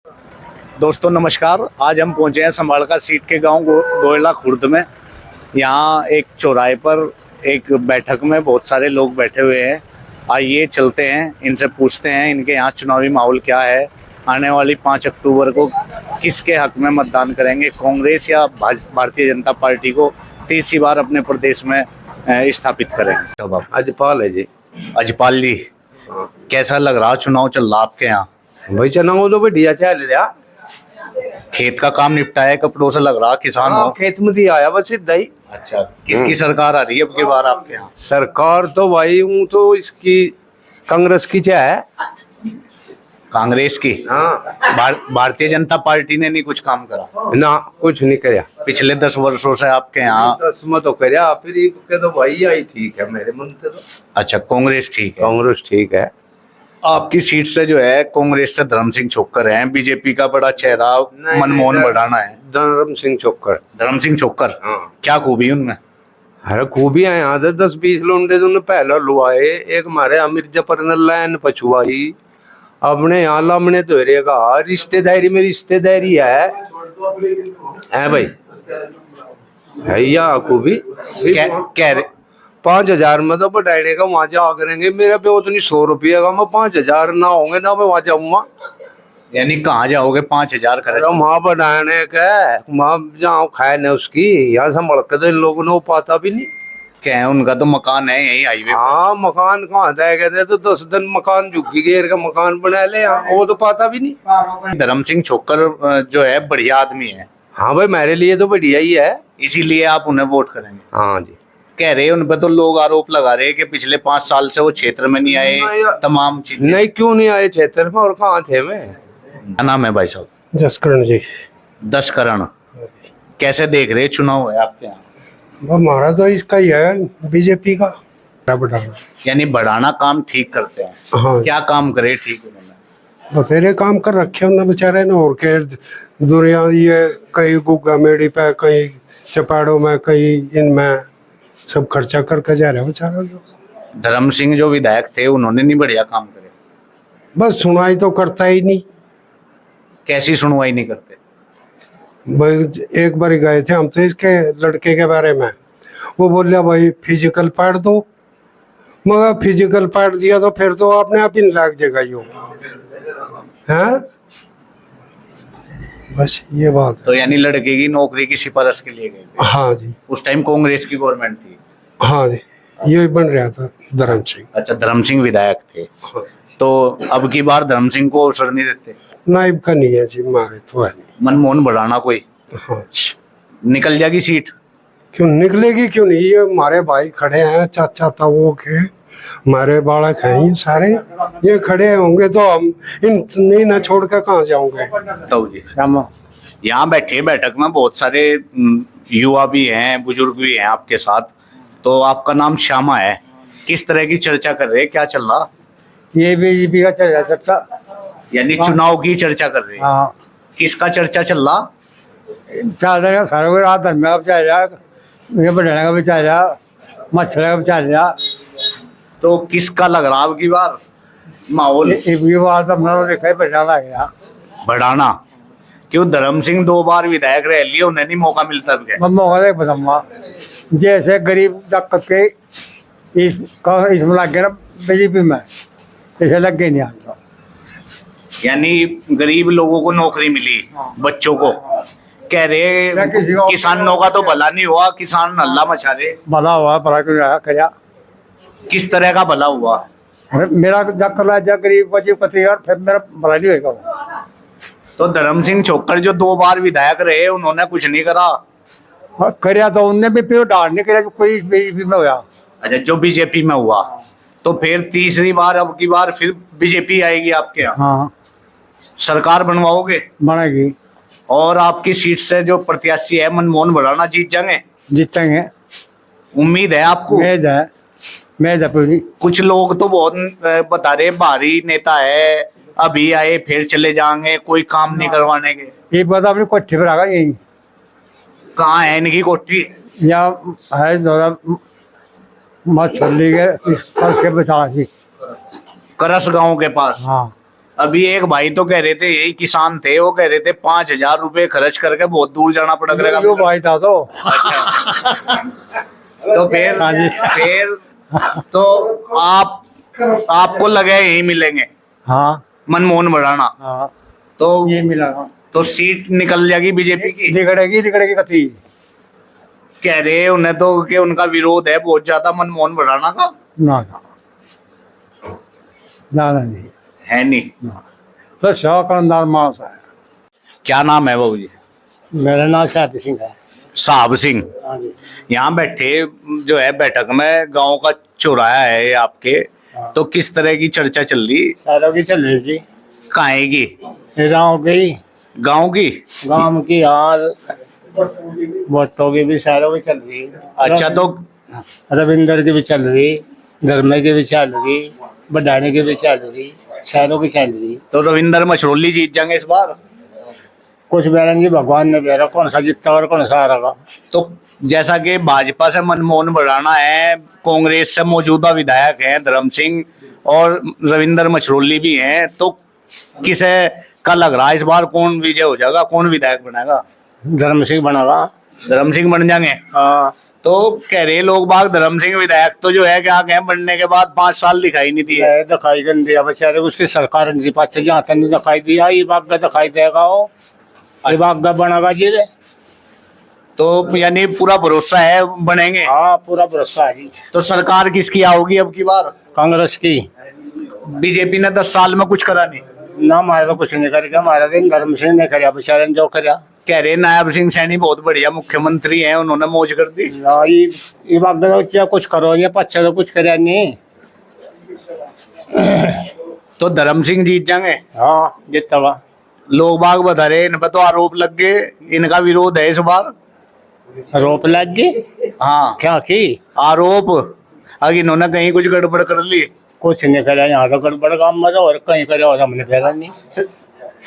दोस्तों नमस्कार। आज हम पहुंचे हैं संभालका सीट के गांव गोयला खुर्द में। यहाँ एक चौराहे पर एक बैठक में बहुत सारे लोग बैठे हुए हैं। आइए चलते हैं, इनसे पूछते हैं इनके यहाँ चुनावी माहौल क्या है, आने वाली 5 अक्टूबर को किसके हक में मतदान करेंगे, कांग्रेस या भारतीय जनता पार्टी को तीसरी बार अपने प्रदेश में स्थापित करेंगे। अजपाल है जी। अजपाल जी, कैसा लग रहा चुनाव चल रहा आपके यहाँ? भाई चुनाव तो बढ़िया चल रहा। खेत का काम निपटा है, कपड़ों से लग रहा किसान हो। खेत में ही आया बस सीधा ही। अच्छा, किसकी सरकार आ रही है अब की बार आपके यहाँ? सरकार तो भाई हूँ तो इसकी कांग्रेस की चाहे। कांग्रेस की? हाँ। भारतीय जनता पार्टी ने नहीं कुछ काम करा ना, कुछ नहीं कराया पिछले 10 वर्षों से आपके यहाँ? 10 में तो कराया, फिर तो भाई आई ठीक है मेरे मन से तो। अच्छा, कांग्रेस ठीक है। कांग्रेस ठीक है। आपकी सीट से जो है कांग्रेस से धर्म सिंह छोक्कर हैं, बीजेपी का बड़ा चेहरा मनमोहन भडाना है। धर्म सिंह छोक्कर। धर्म सिंह छोक्कर, क्या खूबी उनमें? अरे खूबी है यहाँ 10-20 लोंडे जो पहला लुआए, एक हमारे अमीर जफर ने लाइन पछुआई, अपने यहाँ लामने तो रहेगा। रिश्तेदारी में रिश्तेदारी है भाई। भैया खूबी कह रहे 5,000 में तो बढ़ाने का वहां जा करेंगे। मेरे पे उतनी 100 रुपये का, मैं 5,000 ना होंगे ना मैं वहां जाऊंगा। यानी कहाँ जाओगे 5,000 खर्च? वहां बढ़ाने का वहां जहाँ खाए न उसकी, यहाँ संभल के तो इन लोगों ने वो पाता भी नहीं। क्या है, उनका तो मकान है यही हाईवे। हाँ, मकान कहाँ था कहते तो 10 दिन मकान झुग्गी घेर का मकान बना ले, वो तो पाता भी नहीं। धर्म सिंह छोक्कर जो है बढ़िया आदमी है। हाँ भाई, मेरे लिए तो बढ़िया ही है, इसीलिए आप उन्हें वोट करेंगे? हाँ जी। कह रहे उन पे तो लोग आरोप लगा रहे हैं कि पिछले 5 साल से वो क्षेत्र में नहीं आए, तमाम चीजें। नहीं, क्यों नहीं आए क्षेत्र में, और कहाँ थे मैं? क्या नाम है भाई साहब? जसकरण जी। दशकरण, कैसे देख रहे चुनाव है आपके यहाँ? हमारा तो इसका ही है, बीजेपी का बढ़ाना। यानी बढ़ाना काम ठीक करते हैं? हाँ, क्या काम करे ठीक उन्होंने? बतेरे काम कर रखे उन्होंने बेचारे ने। और के दुनिया ये कहीं गुग्गा मेड़ी पे, कहीं चपाड़ों में, कहीं इनमें सब खर्चा करके जा रहे हैं बेचारा। धर्म सिंह जो विधायक थे उन्होंने नहीं बढ़िया काम करे? बस सुनाई तो करता ही नहीं। कैसी सुनवाई नहीं करते? एक बार गए थे हम तो इसके लड़के के बारे में, वो बोलिया भाई फिजिकल पार्ट दो, मगर फिजिकल पार्ट दिया तो फिर तो अपने आप ही लाग जाएगा यो है। बस ये बात। तो यानी लड़के की नौकरी की सिफारिश के लिए गए? हाँ जी। उस टाइम कांग्रेस की गवर्नमेंट थी? हाँ जी, ये बन रहा था धर्म सिंह। अच्छा, धर्म सिंह विधायक थे। तो अब की बार धर्म सिंह को अवसर नहीं देते? नाइब का नहीं है जी, मारे तो है नहीं। मनमोहन भडाना कोई? हाँ जी। निकल जाएगी सीट? क्यों निकलेगी, क्यों नहीं। ये हमारे भाई खड़े हैं, चाचा ताऊ के, हमारे बालक हैं ये सारे, ये खड़े होंगे तो हम इन नहीं ना छोड़ कर कहाँ जाओगे। तो जी यहाँ बैठे बैठक में बहुत सारे युवा भी हैं, बुजुर्ग भी हैं आपके साथ। तो आपका नाम श्यामा है, किस तरह की चर्चा कर रहे हैं, क्या चल रहा? ये बीजेपी का चल रहा चर्चा, यानी चुनाव की चर्चा कर रहे हैं? हाँ। किसका चर्चा चल रहा? चल रहा सारों के रात धर्म का चल रहा, ये बढ़ाने का भी चल रहा, मच्छर का भी चल रहा। तो किसका लग रहा अब की बार माहौल? ये बात अपना देखा ही बढ़ाना है। भडाना क्यों? धर्म सिंह 2 बार विधायक रह लिए, उन्हें नहीं मौका मिलता अब क्या? मौका दे बताऊंगा, जैसे गरीब तबके के इसमें लग गए ना बीजेपी में, ऐसे लग गए नहीं आता। यानी गरीब लोगों को नौकरी मिली, बच्चों को। कह रहे किसानों का तो भला नहीं हुआ, किसान हल्ला मचा रहे। भला हुआ, भला क्यों रहा कराया? किस तरह का भला हुआ? मेरा जब कर रहा है गरीब बच्चे पति यार, फिर मेरा भला नहीं होगा। तो धर्म सिंह छोक्कर जो 2 बार विधायक रहे, उन्होंने कुछ नहीं करा? कराया तो उनने भी, फिर डाल नहीं कराया, कोई बीजेपी में हुआ। अच्छा, जो बीजेपी में हुआ, तो फिर तीसरी बार अब की बार फिर बीजेपी आएगी आपके यहाँ? हाँ, सरकार बनवाओगे? बनेगी। और आपकी सीट से जो प्रत्याशी है मनमोहन भडाना जीत जाएंगे? जीतेंगे, उम्मीद है आपको? मैं पूरी। कुछ लोग तो बहुत बता रहे भारी नेता है, अभी आए फिर चले जाएंगे, कोई काम नहीं करवाने के। ये पता अपनी कोठी पर आगा, यही कहाँ है इनकी कोठी? या है मछली के करस के बचा थी। करस गांव के पास? हाँ। अभी एक भाई तो कह रहे थे, यही किसान थे, वो कह रहे थे 5,000 रुपए खर्च करके बहुत दूर जाना पड़ेगा। जो भाई था तो तो फिर हाँ जी। फिर तो आपको लगे यही मिलेंगे हाँ मनमोहन भड़ाना, हाँ तो ये मिला तो सीट निकल जाएगी बीजेपी की। निकलेगी कथी कह रहे हैं उन्हें तो कि उनका विरोध है बहुत ज्यादा मनमोहन भड़ाना का। ना नहीं है नहीं। ना तो शाहकार मानस है। क्या नाम है बाबू जी? मेरा नाम शादी सिंह है। साहब सिंह। हाँ जी। यहाँ बैठे जो है बैठक में, गांव का चौराहा है ये आपके, तो किस तरह की चर्चा चल रही? शहरों की चल रही थी, काहे की? गाँव की गांव की? गाँव की हाल वोटों की भी शहरों की चल रही। अच्छा, तो रविंदर की भी चल रही, धर्मे की भी चल रही, बडाने की भी चल रही, शहरों की चल रही। तो रविंदर मछरोली जीत जाएंगे इस बार? कुछ बैरन जी भगवान ने बेरा कौन सा जीतता और कौन सा हारेगा। तो जैसा कि भाजपा से मनमोहन भड़ाना है, कांग्रेस से मौजूदा विधायक हैं धर्म सिंह, और रविंदर मछरोली भी हैं, तो किसे का लग रहा है इस बार कौन विजय हो जाएगा, कौन विधायक बनेगा? धर्म सिंह बनेगा। धर्म सिंह बन जाएंगे? हाँ। तो कह रहे लोग बाग धर्म सिंह विधायक तो जो है क्या कहें, बनने के बाद 5 साल दिखाई नहीं दिए। दिखाई नहीं दिया बेचारे, उसकी सरकार नहीं पास जहाँ तक नहीं दिखाई दिया, ये बाग का दिखाई देगा वो, ये बाग का बनेगा जी। तो यानी पूरा भरोसा है बनेंगे? हाँ पूरा भरोसा है जी। तो सरकार किसकी आओगी अब की बार? कांग्रेस की। बीजेपी ने 10 साल में कुछ करा नहीं। ना हमारे तो कुछ नहीं करेगा, हमारा दिन धर्म सिंह ने कराया बेचारे ने जो कराया। कह रहे नायब सिंह सैनी बहुत बढ़िया मुख्यमंत्री हैं, उन्होंने मौज कर दी। ना ये बाग का क्या कुछ करो या पच्चा तो कुछ कराया नहीं। तो धर्म सिंह जीत जाएंगे? हाँ जीतता हुआ। लोग बाग बता रहे इन पर तो आरोप लग गए, इनका विरोध है इस बार। रोप लग गई। हाँ, क्या की? आरोप अगर इन्होंने कहीं कुछ गड़बड़ कर ली। कुछ नहीं कराया यहाँ तो गड़बड़ काम मजा, और कहीं करे और हमने फेरा नहीं।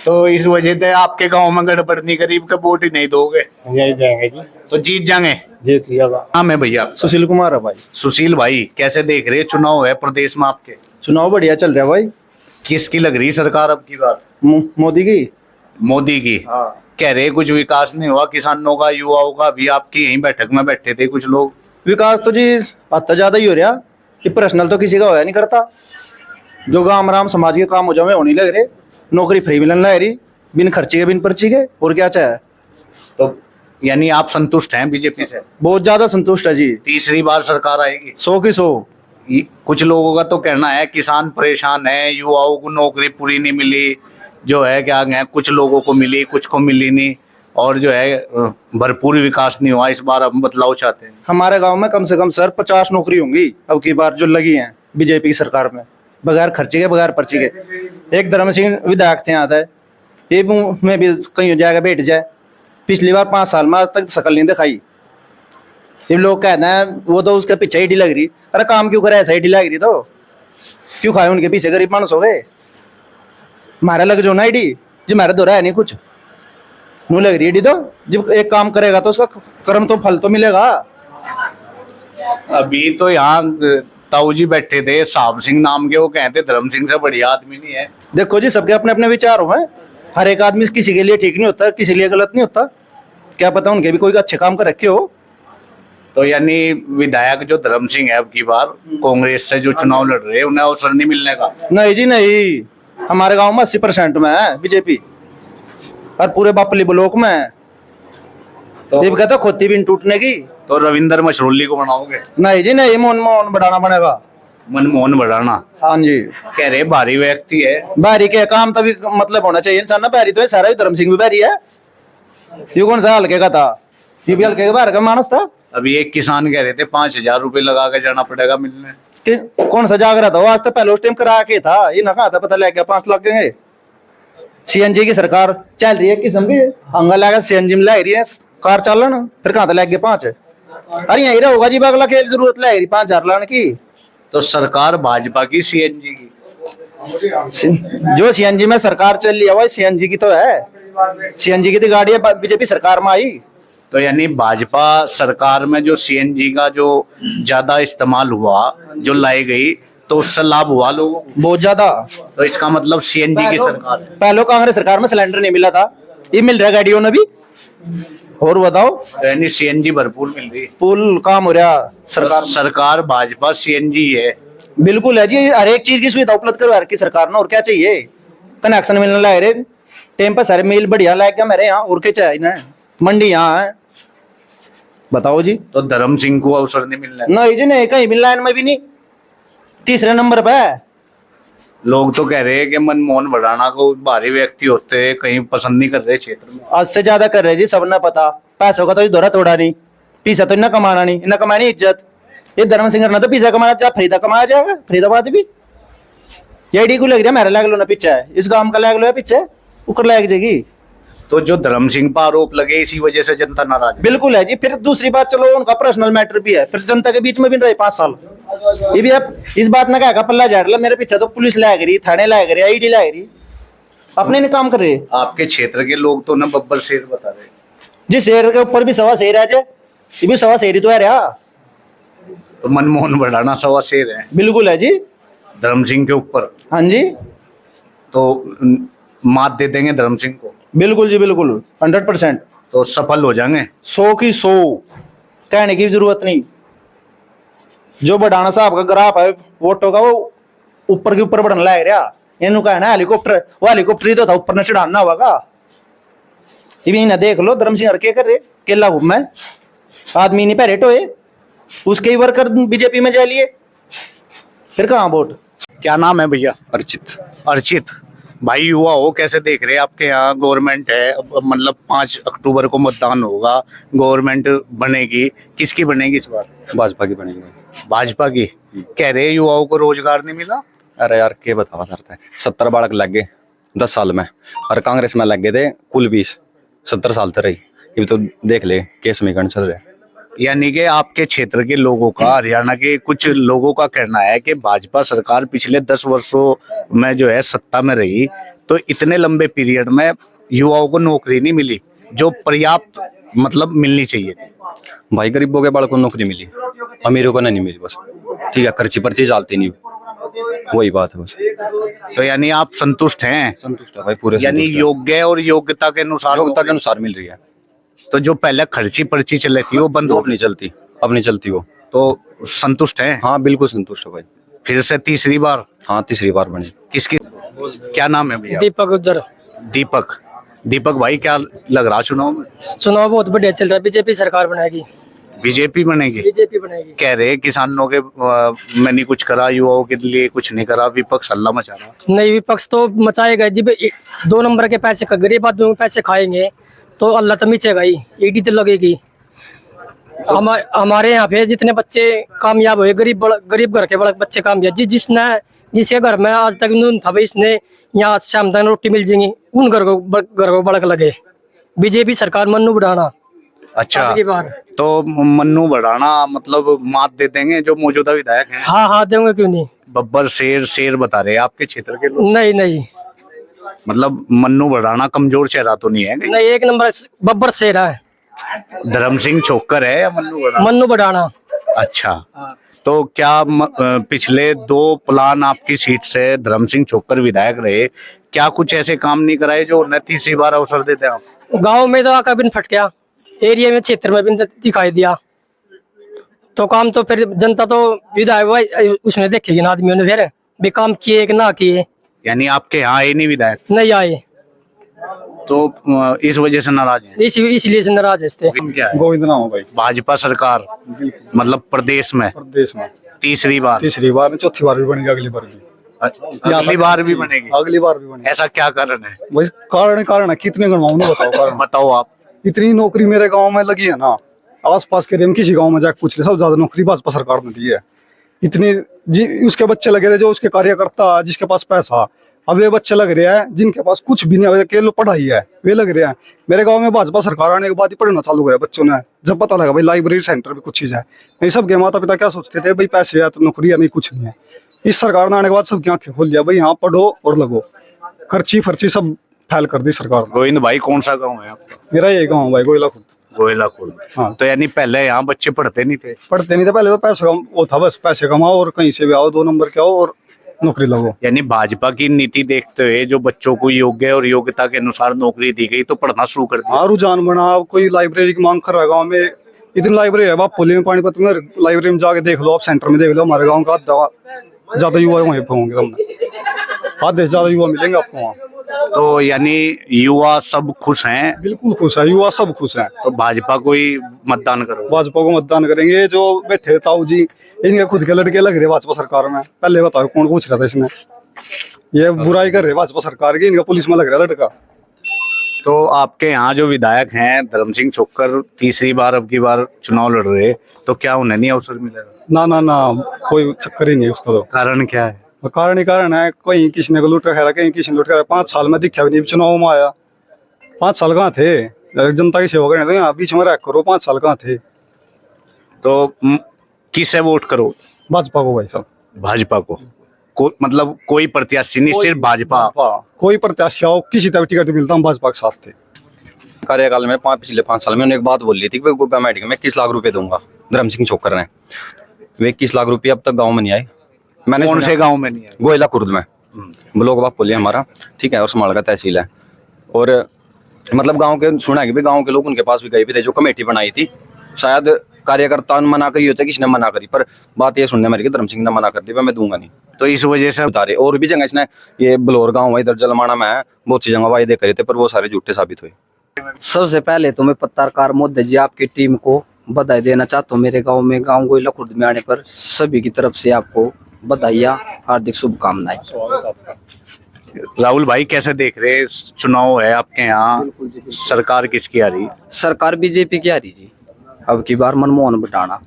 तो इस वजह से आपके गांव में गड़बड़ नहीं, गरीब का वोट ही नहीं दोगे यही देंगे जी। तो जीत जाएंगे। जीत जाएगा। नाम है भैया? सुशील कुमार है भाई। सुशील भाई, कैसे देख रहे हैं चुनाव है प्रदेश में आपके? चुनाव बढ़िया चल रहा है भाई। किसकी लग रही सरकार अब की बार? मोदी की। मोदी की। कह रहे कुछ विकास नहीं हुआ किसानों का, युवाओं का। भी आपकी यही बैठक में बैठे थे कुछ लोग। विकास तो जी हद ज्यादा ही हो रहा कि पर्सनल तो किसी का होया नहीं करता। जो गांव राम समाज के काम हो जाए होने लग रहे, नौकरी फ्री मिलने लग रही, बिन खर्चे के बिन पर्ची के, और क्या चाहे। तो यानी आप संतुष्ट हैं बीजेपी से? बहुत ज्यादा संतुष्ट है जी। तीसरी बार सरकार आएगी? 100 की 100। कुछ लोगों का तो कहना है किसान परेशान है, युवाओं को नौकरी पूरी नहीं मिली, जो है क्या है कुछ लोगों को मिली कुछ को मिली नहीं, और जो है भरपूर विकास नहीं हुआ। इस बार हम बदलाव चाहते हैं। हमारे गांव में कम से कम सर 50 नौकरी होंगी अब की बार जो लगी हैं बीजेपी की सरकार में, बगैर खर्चे के बगैर पर्ची के। एक धर्म सिंह विधायक थे आता है, ये में भी कहीं हो जाएगा बैठ जाए। पिछली बार 5 साल में आज तक शकल नहीं दिखाई। ये लोग कहते हैं वो तो उसके पीछे ही लग रही। अरे काम क्यों करे, ऐसा ही लग रही तो क्यों खाए उनके पीछे, गरीब मानुस हो गए। हमारा लग जो ना आईडी जी, हमारा दो रहा है नहीं कुछ नू लग रही है तो जब एक काम करेगा तो उसका कर्म तो फल तो मिलेगा। अभी तो यहाँ ताऊ जी बैठे थे साहब सिंह नाम के, वो कहते धर्म सिंह से बढ़िया आदमी नहीं है। देखो जी सबके अपने अपने विचार हैं, हर एक आदमी किसी के लिए ठीक नहीं होता, किसी के लिए गलत नहीं होता। क्या पता उनके भी कोई अच्छे काम कर रखे हो। तो यानी विधायक जो धर्म सिंह है अब की बार कांग्रेस से जो चुनाव लड़ रहे हैं उन्हें अवसर नहीं मिलने का? नहीं जी नहीं, हमारे गांव में 80% में है बीजेपी, और पूरे बापली ब्लॉक में है। तो ये भी कहता खोती भी टूटने की। तो रविंदर मछरोली को बनाओगे? नहीं जी नहीं, मनमोहन बढ़ाना बनेगा। मनमोहन भड़ाना? हाँ जी। कह रहे भारी व्यक्ति है। बारी के काम तभी मतलब होना चाहिए इंसान ना। बारी तो है सारा, धर्म सिंह भी बारी है। ये कौन सा हल्के का था, ये भी हल्के का बाहर का मानस था। अभी एक किसान कह रहे थे 5,000 रुपए लगा के जाना पड़ेगा मिलने। कि कौन सा जाग रहा था वो, आज तो पहले उस टाइम करा के था। ये ना कहा था पता लग गया 5 लाख देंगे। सीएनजी की सरकार चल रही है किस्म की, हंगा लगा सीएनजी में लग रही है कार चालन, फिर कहाँ लग गए 5। अरे यही होगा जी, अगला खेल जरूरत लग रही 5,000 लाने की। तो सरकार भाजपा की सीएनजी की? जो सीएनजी में सरकार चल रही है वही सीएनजी की तो है। सीएनजी की तो गाड़ी है बीजेपी सरकार में आई। तो यानी भाजपा सरकार में जो सीएनजी का जो ज्यादा इस्तेमाल हुआ, जो लाई गई, तो उससे लाभ हुआ लोगों को? बहुत ज्यादा। तो इसका मतलब सीएनजी की सरकार है। पहले कांग्रेस सरकार में सिलेंडर नहीं मिला था, ये मिल रहा है गाड़ियों में भी। और बताओ, यानी सीएनजी भरपूर मिल रही है। फुल काम हो रहा सरकार। सरकार भाजपा सीएनजी है। बिल्कुल है जी, हर एक चीज की सुविधा उपलब्ध करवा रखी सरकार ने, और क्या चाहिए। कनेक्शन मिलने लग रहे टाइम पर, सारे मिल बढ़िया लग गया मेरे यहाँ, और क्या चाहिए ना। मंडी यहाँ है, बताओ जी। तो धर्म सिंह को अवसर नहीं मिल रहा है। नहीं जी नहीं, कहीं भी लाइन में भी नहीं, तीसरे नंबर पे है। लोग तो कह रहे हैं कि मनमोहन भडाना को भारी व्यक्ति होते हैं, कहीं पसंद नहीं कर रहे क्षेत्र में। आज से ज्यादा कर रहे जी, सबने पता। पैसों का तो दौरा तोड़ा नहीं, पैसा तो इतना कमाना नहीं, इतना कमानी इज्जत। ये धर्म सिंह करना तो पैसा कमाना, जा फरीदा कमाया जाएगा, फरीदाबाद भी। ये को लग रहा है मेरा लैग लो ना पीछे है, इस गांव का लैग लो है पीछे, ऊपर लैग जाएगी। तो जो धर्म सिंह पर आरोप लगे, इसी वजह से जनता नाराज है। बिल्कुल है जी। फिर दूसरी बात, चलो उनका पर्सनल मैटर भी है, फिर जनता के बीच में भी रहे 5 साल। ये भी अब इस बात में क्या पल्ला झाड़ ला, मेरे पीछे तो पुलिस लाग रही, थाने लाग रही, आईडी लाग रही, अपने नहीं काम कर रहे। आपके क्षेत्र के लोग तो ना बब्बर शेर बता रहे हैं। जी शेर के ऊपर भी सवा शेर है जी, ये भी सवा शेर ही तो है रहा। तो मनमोहन भडाना सवा शेर है बिल्कुल है जी। धर्म सिंह के ऊपर। हाँ जी, तो मात दे देंगे धर्म सिंह को। बिल्कुल जी बिल्कुल, 100%। तो सफल हो जाएंगे। 100 की 100, कहने की जरूरत नहीं। जो बढ़ाना साहब का ग्राफ है वोटों का, वो ऊपर के ऊपर बढ़ने लग रहा। इन्हों का है ना हेलीकॉप्टर, वो हेलीकॉप्टर ही तो था, ऊपर न चढ़ाना होगा। ये भी ना देख लो, धर्म सिंह के कर रहे केला घूम में, आदमी नहीं पहरे टोए, उसके ही वर्कर बीजेपी में जा लिए, फिर कहाँ वोट। क्या नाम है भैया? अर्चित। अर्चित भाई, युवा हो, कैसे देख रहे हैं? आपके यहाँ गवर्नमेंट है, अब मतलब 5 अक्टूबर को मतदान होगा, गवर्नमेंट बनेगी, किसकी बनेगी इस बार? भाजपा की बनेगी भाई। भाजपा की। कह रहे हैं युवाओं को रोजगार नहीं मिला। अरे यार क्या बतावा करता है, 70 बालक लग गए 10 साल में, और कांग्रेस में लग गए थे कुल 20, 70 साल तक रही। ये तो देख ले केस में चल रहे। यानी कि आपके क्षेत्र के लोगों का, हरियाणा के कुछ लोगों का कहना है कि भाजपा सरकार पिछले 10 वर्षों में जो है सत्ता में रही, तो इतने लंबे पीरियड में युवाओं को नौकरी नहीं मिली जो पर्याप्त मतलब मिलनी चाहिए थी। भाई गरीबों के बालकों को नौकरी मिली, अमीरों को नहीं मिली, बस ठीक है, खर्ची पर्ची चालती नहीं, वही बात है बस। तो यानी आप संतुष्ट हैं? संतुष्ट है भाई, पूरे यानी संतुष्ट है। योग्य और योग्यता के अनुसार योग्यता के अनुसार मिल रही है। तो जो पहले खर्ची पर्ची चले थी वो बंद हो अब नहीं चलती, अब नहीं चलती वो। तो संतुष्ट हैं? हाँ बिल्कुल संतुष्ट है भाई। फिर से तीसरी बार? हाँ तीसरी बार बनी। किसकी? क्या नाम है भैया? दीपक उधर। दीपक। दीपक भाई, क्या लग रहा चुनाव में? चुनाव बहुत बढ़िया चल रहा है, बीजेपी सरकार बनाएगी। बीजेपी बनेगी? बीजेपी बनाएगी। कह रहे किसानों के मैंने कुछ करा, युवाओं के लिए कुछ नहीं करा, विपक्ष हल्ला मचा रहा। नहीं, विपक्ष तो मचाएगा जी। 2 नंबर के पैसे, गरीब आदमी पैसे खाएंगे तो अल्लाह तो मिचेगा ही, ईडी तो लगेगी। हमारे यहाँ पे जितने बच्चे कामयाब हुए, गरीब घर के बड़े बच्चे कामयाब, जिसके घर में आज तक नून था भाई, इसने यहाँ शाम तक रोटी मिल जाएंगी, उन घर को बड़क लगे। बीजेपी सरकार मन्नू बढ़ाना। अच्छा, तो मन्नू भडाना मतलब मात दे देंगे जो मौजूदा विधायक हैं? हाँ देंगे, क्यों नहीं। बब्बर शेर बता रहे हैं आपके क्षेत्र के लोग। नहीं, मतलब मन्नू भडाना कमजोर चेहरा तो नहीं है? नहीं, 1 नंबर बब्बर शेर है। धर्म सिंह छोकर है या मन्नू बढ़ाना। अच्छा, तो क्या पिछले 2 प्लान आपकी सीट से धर्म सिंह छोकर विधायक रहे, क्या कुछ ऐसे काम नहीं कराए जो उन्हें तीसरी बार अवसर देते आप? गांव में तो आकर भी फट गया, एरिया में क्षेत्र में भी दिखाई दिया, तो काम तो फिर जनता तो विधायक उसने देखेगी ना, आदमियों ने फिर भी काम किए कि ना किए। यानी आपके यहाँ आए नहीं विधायक? नहीं आए, तो इस वजह से नाराज हैं? इसलिए से नाराज है। क्या है? गोविंद नाम भाई। भाजपा सरकार मतलब प्रदेश में तीसरी बार? तीसरी बार, चौथी बार भी बनेगी, अगली बार भी। अगली बार भी बनेगी? अगली बार भी बनेगी। ऐसा क्या कारण है? भाई कारण है, कितने गणवाऊं बताओ कारण। बताओ आप। इतनी नौकरी मेरे गांव में लगी है ना, आसपास के एरिया में किसी गांव में जाकर पूछ ले, सब ज्यादा नौकरी भाजपा सरकार ने दी है। इतनी जी उसके बच्चे लगे रहे, जो उसके कार्यकर्ता, जिसके पास पैसा, अब वे बच्चे लग रहे हैं जिनके पास कुछ भी नहीं, केवल पढ़ाई है, वे लग रहे हैं। मेरे गांव में भाजपा सरकार आने के बाद ही पढ़ना चालू करा बच्चों ने, जब पता लगा भाई लाइब्रेरी सेंटर भी कुछ चीज है। नहीं, सबके माता पिता क्या सोचते थे, भाई पैसे है तो नौकरी है, नहीं कुछ नहीं है। इस सरकार ने आने के बाद सबकी आंखें खोल दिया, भाई यहाँ पढ़ो और लगो, खर्ची फर्ची सब फैल कर दी सरकार ने। गोविंद भाई, कौन सा गाँव है आपका? मेरा ये गाँव भाई गोइला खुर्द। गोयला खुर्द। हाँ। तो यानी पहले यहाँ बच्चे पढ़ते नहीं थे। पढ़ते नहीं थे पहले, तो पैसे वो था बस, पैसे कमाओ और कहीं से भी आओ, 2 नंबर के आओ और नौकरी लगो। यानी भाजपा की नीति देखते हुए जो बच्चों को योग्य और योग्यता के अनुसार नौकरी दी गई तो पढ़ना शुरू कर दिया। हाँ, रुझान बना। कोई लाइब्रेरी की मांग कर रहा है गाँव में, इतनी लाइब्रेरी है बापुली में, पानीपत में। लाइब्रेरी में जाके देख लो, आप सेंटर में देख लो, हमारे गाँव का ज्यादा युवा वहीं पे होंगे, तुमने आधे से ज्यादा युवा मिलेंगे आपको वहाँ। तो यानी युवा सब खुश हैं। बिल्कुल खुश है, युवा सब खुश हैं। तो भाजपा को ही मतदान करो। भाजपा को मतदान करेंगे। जो बैठे ताऊ जी, इनके खुद के लड़के लग रहे भाजपा सरकार में। पहले बताओ कौन पूछ रहा था इसने, ये बुराई कर रहे भाजपा सरकार की, इनका पुलिस में लग रहा लड़का। तो आपके यहाँ जो विधायक हैं धर्म सिंह छोक्कर तीसरी बार अब की बार चुनाव लड़ रहे, तो क्या उन्हें नहीं अवसर मिलेगा? ना ना ना, कोई चक्कर ही नहीं उसका। तो कारण क्या है? कारण ही कारण है, कहीं किसी ने लूट खा, कहीं किसी ने लूट खा। 5 साल में दिखा भी नहीं, चुनाव में आया। 5 साल कहाँ थे? जनता की सेवा करने तो यहाँ बीच में रह करो, 5 साल कहाँ थे? तो किसे वोट करो? भाजपा को भाई साहब, भाजपा को मतलब कोई प्रत्याशी नहीं, सिर्फ भाजपा। कोई प्रत्याशी आओ, किसी तरह टिकट मिलता, हम भाजपा के साथ थे। कार्यकाल में पिछले 5 साल में उन्होंने एक बात बोल ली थी कि गोपा मेडिकल में 21 लाख रुपए दूंगा, धर्म सिंह छोक्कर ने। वे 21 लाख रुपए अब तक गांव में नहीं आए। मैंने कौन से गांव में नहीं है? गोयला खुर्द में, ब्लॉक बापुली हमारा, ठीक है, और समाल का तहसील है। और मतलब गांव के सुना कि गांव के लोग उनके पास भी गए भी थे, जो कमेटी बनाई थी। शायद कार्यकर्ता ने मना करी होता है, किसी ने मना करी, पर बात ये सुनने मेरी धर्म सिंह ने मना कर दी, मैं दूंगा नहीं। तो इस वजह से उतारे। और भी जगह इसने, ये बलौर गाँव है इधर जलमाना में है, बहुत सी जगह वायदे करे थे, पर वो सारे झूठे साबित हुए। सबसे पहले तो मैं पत्रकार मोदी जी आपकी टीम को बधाई देना चाहता हूँ। मेरे गांव में, गांव गोयला खुर्द में आने पर सभी की तरफ से आपको बधाइयाँ, हार्दिक शुभकामनाएं। राहुल भाई कैसे देख रहे हैं? चुनाव है आपके यहाँ, सरकार किसकी आ रही? सरकार बीजेपी की आ रही जी, अब की बार मनमोहन बटाना।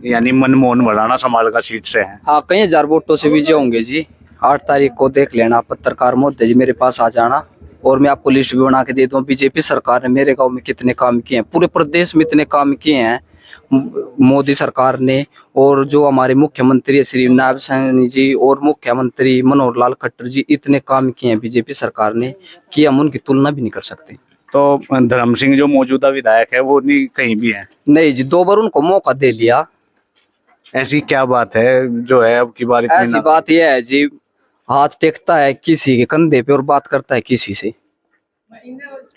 यानी मनमोहन भड़ाना समाल का सीट से है। हाँ, कई हजार वोटों से विजय होंगे जी। 8 तारीख को देख लेना, पत्रकार मोदी जी मेरे पास आ जाना और मैं आपको लिस्ट भी बना के दे दूं। बीजेपी सरकार ने मेरे गांव में कितने काम किए हैं, पूरे प्रदेश में इतने काम किए हैं मोदी सरकार ने। और जो हमारे मुख्यमंत्री श्री नायब सैनी जी और मुख्यमंत्री मनोहर लाल खट्टर जी, इतने काम किए हैं बीजेपी सरकार ने कि हम उनकी तुलना भी नहीं कर सकते। तो धर्म सिंह जो मौजूदा विधायक है वो नहीं कहीं भी है? नहीं जी, 2 बार उनको मौका दे लिया। ऐसी क्या बात है जो है अब की बार ऐसी बात यह है जी, हाथ टेकता है किसी के कंधे पे और बात करता है किसी से,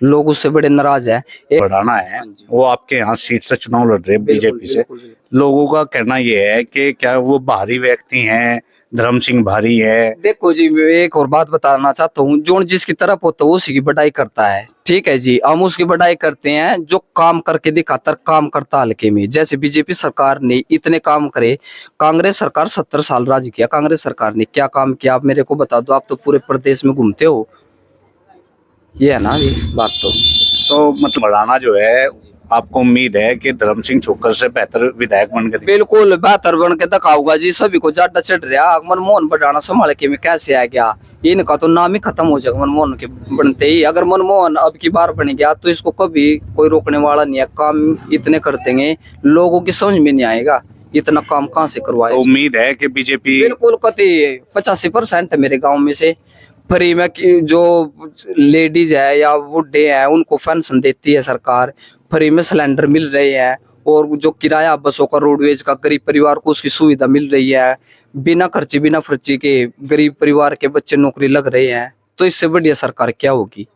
लोग उससे बड़े नाराज है। बढ़ाना है, वो आपके यहाँ सीट से चुनाव लड़ रहे हैं बीजेपी से। लोगों का कहना ये है कि क्या वो बाहरी व्यक्ति हैं, धर्म सिंह भारी है? देखो जी, मैं एक और बात बताना चाहता हूँ, जो जिसकी तरफ होता है उसी की बढ़ाई करता है, ठीक है जी। हम उसकी बढ़ाई करते हैं जो काम करके दिखाता, काम करता हल्के में। जैसे बीजेपी सरकार ने इतने काम करे, कांग्रेस सरकार 70 साल राज किया, कांग्रेस सरकार ने क्या काम किया आप मेरे को बता दो। आप तो पूरे प्रदेश में घूमते हो, ये है ना जी बात। तो मतलब बढ़ाना जो है, आपको उम्मीद है कि धर्म सिंह छोक्कर से बेहतर विधायक बन के बिल्कुल बेहतर बन के दिखाऊंगा जी। सभी को जाटा चढ़ रहा, मनमोहन बढ़ाना संभाल के में कैसे आ गया, इनका तो नाम ही खत्म हो जाएगा मनमोहन के बनते ही। अगर मनमोहन अब की बार बन गया तो इसको कभी कोई रोकने वाला नहीं है। काम इतने कर देंगे, लोगों की समझ में नहीं आएगा इतना काम कहाँ से करवाए। तो उम्मीद है कि बीजेपी बिल्कुल कति 85% है मेरे गाँव में से फ्री में जो लेडीज है या बुढ़े हैं उनको पेंशन देती है सरकार, फ्री में सिलेंडर मिल रहे हैं। और जो किराया बसों का, रोडवेज का, गरीब परिवार को उसकी सुविधा मिल रही है। बिना खर्चे बिना फर्ची के गरीब परिवार के बच्चे नौकरी लग रहे हैं। तो इससे बढ़िया सरकार क्या होगी।